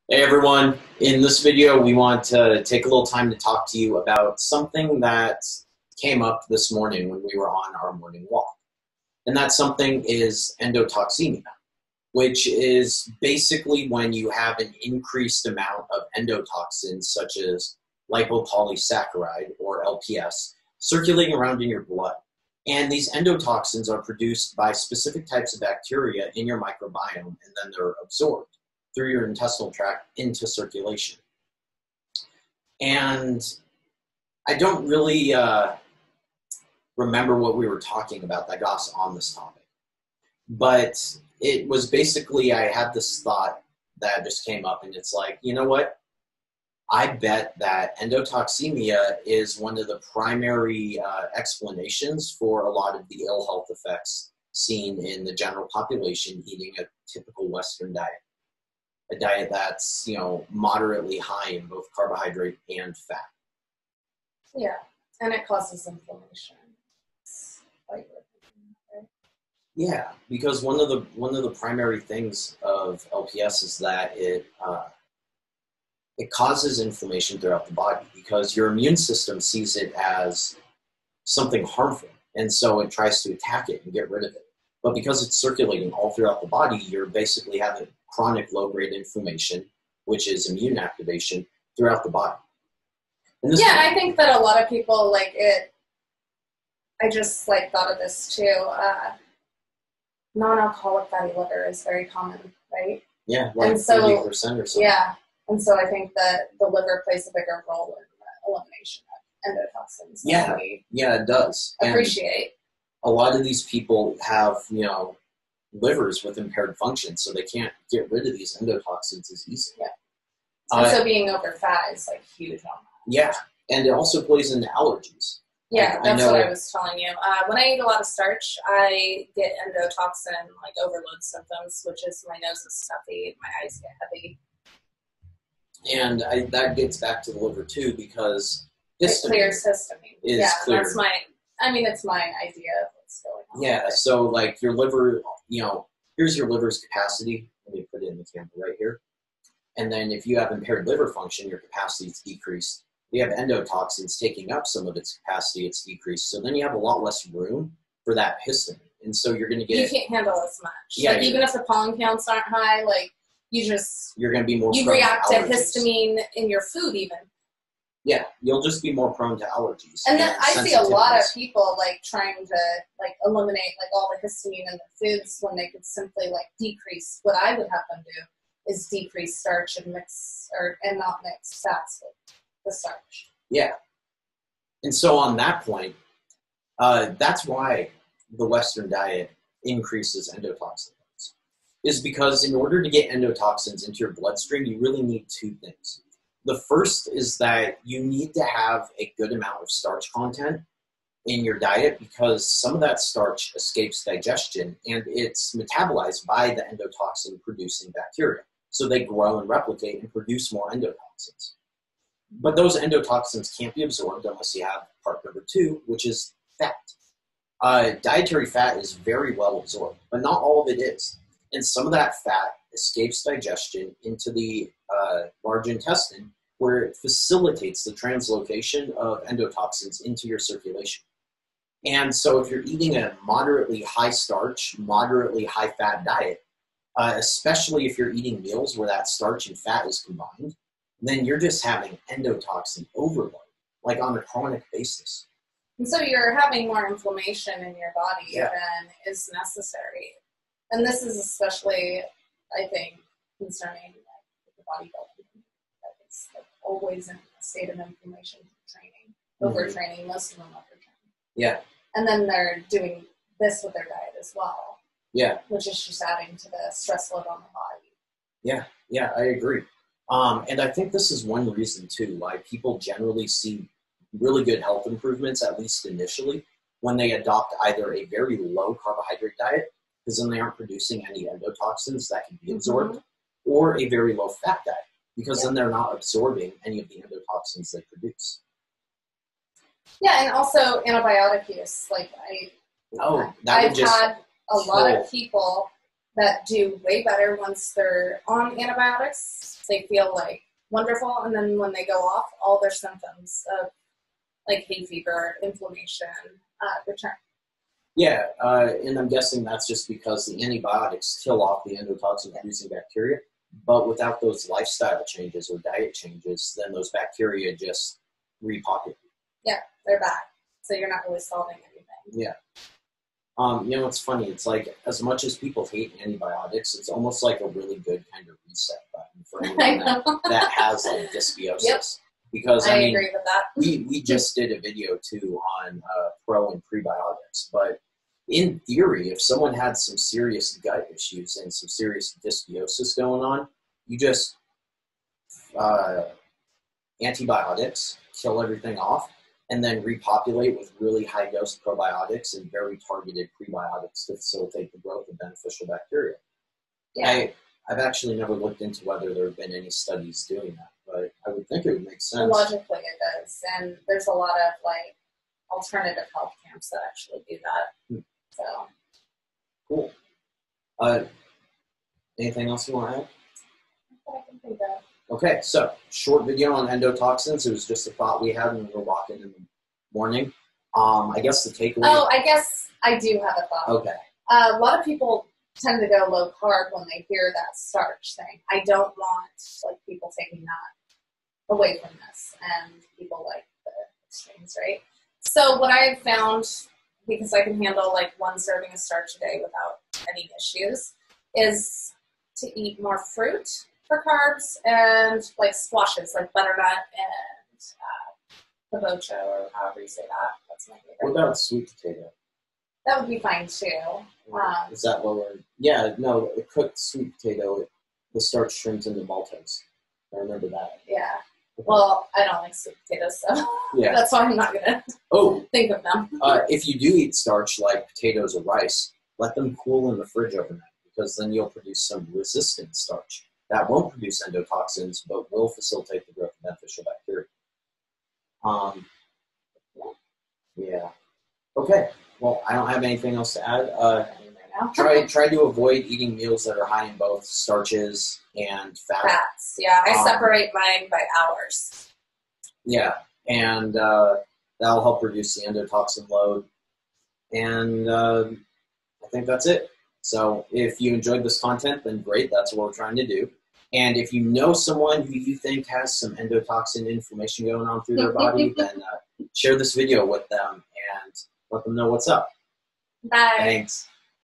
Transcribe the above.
Hey everyone, in this video we want to take a little time to talk to you about something that came up this morning when we were on our morning walk. And that something is endotoxemia, which is basically when you have an increased amount of endotoxins such as lipopolysaccharide or LPS circulating around in your blood. And these endotoxins are produced by specific types of bacteria in your microbiome, and then they're absorbed through your intestinal tract into circulation. And I don't really remember what we were talking about that got us on this topic. But it was basically, I had this thought that just came up, and it's like, you know what? I bet that endotoxemia is one of the primary explanations for a lot of the ill health effects seen in the general population eating a typical Western diet. A diet that's, moderately high in both carbohydrate and fat. Yeah, and it causes inflammation. Right? Yeah, because one of the primary things of LPS is that it causes inflammation throughout the body because your immune system sees it as something harmful, and so it tries to attack it and get rid of it. But because it's circulating all throughout the body, you're basically having chronic low-grade inflammation, which is immune activation, throughout the body. And I think that a lot of people like it. I just thought of this too. Non-alcoholic fatty liver is very common, right? Yeah, like 30% or something. Yeah, and so I think that the liver plays a bigger role in the elimination of endotoxins. Yeah, it does. Appreciate. And a lot of these people have, livers with impaired function, so they can't get rid of these endotoxins as easily. Yeah. And so being over fat is huge on that. Yeah, and it also plays into allergies. Yeah, that's what I was telling you. When I eat a lot of starch, I get endotoxin overload symptoms, which is my nose is stuffy, my eyes get heavy. And that gets back to the liver too, because it clears histamine. Is clear. That's it's my idea of what's going on. Yeah, so your liver, here's your liver's capacity. Let me put it in the camera right here. And then if you have impaired liver function, your capacity is decreased. You have endotoxins taking up some of its capacity, it's decreased. So then you have a lot less room for that histamine. And so you're going to get... You can't handle as much. Yeah, even if the pollen counts aren't high, you're going to be more prone react to allergies. Histamine in your food even. Yeah, you'll just be more prone to allergies. And then I see a lot of people trying to eliminate all the histamine in the foods when they could simply decrease. What I would have them do is decrease starch and not mix fats with the starch. Yeah. And so on that point, that's why the Western diet increases endotoxin levels. Is because in order to get endotoxins into your bloodstream, you really need two things. The first is that you need to have a good amount of starch content in your diet because some of that starch escapes digestion and it's metabolized by the endotoxin producing bacteria. So they grow and replicate and produce more endotoxins. But those endotoxins can't be absorbed unless you have part number two, which is fat. Dietary fat is very well absorbed, but not all of it is. And some of that fat escapes digestion into the large intestine, where it facilitates the translocation of endotoxins into your circulation. And so if you're eating a moderately high starch, moderately high fat diet, especially if you're eating meals where that starch and fat is combined, then you're just having endotoxin overload, on a chronic basis. And so you're having more inflammation in your body than is necessary. And this is especially, I think, concerning the bodybuilding. It's always in a state of inflammation training, overtraining. Most of them overtrain. Yeah. And then they're doing this with their diet as well. Yeah. Which is just adding to the stress load on the body. Yeah, I agree. And I think this is one reason, too, why people generally see really good health improvements, at least initially, when they adopt either a very low carbohydrate diet, because then they aren't producing any endotoxins that can be absorbed, or a very low fat diet, because then they're not absorbing any of the endotoxins they produce. Yeah, and also antibiotic use. I've had a lot of people that do way better once they're on antibiotics. They feel like wonderful, and then when they go off, all their symptoms of like hay fever, inflammation, return. Yeah, and I'm guessing that's just because the antibiotics kill off the endotoxin-producing bacteria, but without those lifestyle changes or diet changes, then those bacteria just repopulate. Yeah, they're back. So you're not really solving anything. Yeah. You know, it's funny. It's like, as much as people hate antibiotics, it's almost like a really good kind of reset button for anyone that has like dysbiosis. Yep. Because I mean, agree with that. we just did a video too on pro and prebiotics, but in theory, if someone had some serious gut issues and some serious dysbiosis going on, you just antibiotics, kill everything off, and then repopulate with really high dose probiotics and very targeted prebiotics to facilitate the growth of beneficial bacteria. Yeah. I've actually never looked into whether there have been any studies doing that, but I would think it would make sense. Logically it does, and there's a lot of like alternative health camps that actually do that. So cool. Anything else you want to add? I can think of. Okay, so short video on endotoxins. It was just a thought we had when we were walking in the morning. I guess the takeaway. Oh, I guess I do have a thought. Okay. A lot of people tend to go low carb when they hear that starch thing. I don't want like people taking that away from this, and people like the extremes, right? So what I've found, because I can handle like 1 serving of starch a day without any issues, is to eat more fruit for carbs and like squashes, like butternut and 𝘬𝘁𝗿𝘄, or however you say that. That's my favorite. What about sweet potato? That would be fine too. Is that lower? Yeah, no, a cooked sweet potato, the starch shrinks into maltose. I remember that. Yeah. Well, I don't like sweet potatoes, so yeah. That's why I'm not going to think of them. If you do eat starch like potatoes or rice, let them cool in the fridge overnight, because then you'll produce some resistant starch that won't produce endotoxins but will facilitate the growth of beneficial bacteria. Yeah. Okay. Well, I don't have anything else to add. Try to avoid eating meals that are high in both starches and fats. Yeah, I separate mine by hours. Yeah, and that'll help reduce the endotoxin load. And I think that's it. So if you enjoyed this content, then great. That's what we're trying to do. And if you know someone who you think has some endotoxin inflammation going on through their body, then share this video with them and let them know what's up. Bye. Thanks.